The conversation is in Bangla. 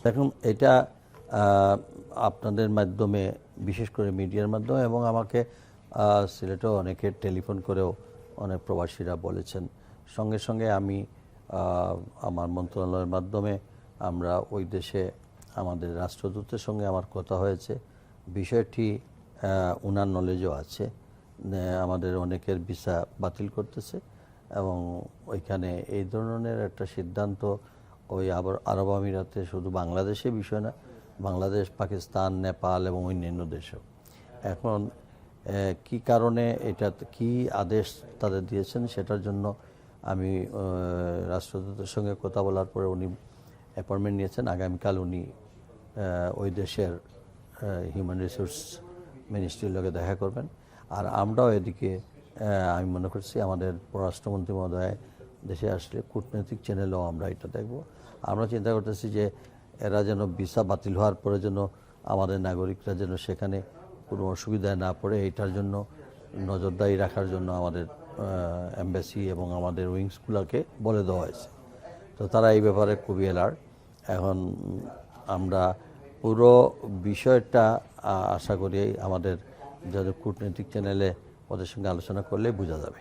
এখন এটা আপনাদের মাধ্যমে, বিশেষ করে মিডিয়ার মাধ্যমে, এবং আমাকে সিলেটেও অনেকে টেলিফোন করেও অনেক প্রবাসীরা বলেছেন। সঙ্গে সঙ্গে আমি আমার মন্ত্রণালয়ের মাধ্যমে আমরা ওই দেশে আমাদের রাষ্ট্রদূতের সঙ্গে আমার কথা হয়েছে। বিষয়টি ওনার নলেজও আছে। আমাদের অনেকের ভিসা বাতিল করতেছে এবং ওইখানে এই ধরনের একটা সিদ্ধান্ত ওই আরব আমিরাতে শুধু বাংলাদেশে বিষয় না, বাংলাদেশ, পাকিস্তান, নেপাল এবং অন্যান্য দেশেও। এখন কি কারণে এটা, কি আদেশ তাদের দিয়েছেন সেটার জন্য আমি রাষ্ট্রদূতের সঙ্গে কথা বলার পরে উনি অ্যাপয়েন্টমেন্ট নিয়েছেন। আগামীকাল উনি ওই দেশের হিউম্যান রিসোর্স মিনিস্ট্রির লগে দেখা করবেন। আর আমরাও এদিকে আমি মনে করছি আমাদের পররাষ্ট্রমন্ত্রী মহোদয় দেশে আসলে কূটনৈতিক চ্যানেলেও আমরা এটা দেখব। আমরা চিন্তা করতেছি যে এরা যেন ভিসা বাতিল হওয়ার পরে যেন আমাদের নাগরিকরা যেন সেখানে কোনো অসুবিধায় না পড়ে, এইটার জন্য নজরদারি রাখার জন্য আমাদের এম্বাসি এবং আমাদের উইংসগুলোকে বলে দেওয়া হয়েছে। তো তারা এই ব্যাপারে খুবই অ্যালার্ট। এখন আমরা পুরো বিষয়টা আশা করি আমাদের যাদের কূটনৈতিক চ্যানেলে ওদের সঙ্গে আলোচনা করলে বোঝা যাবে।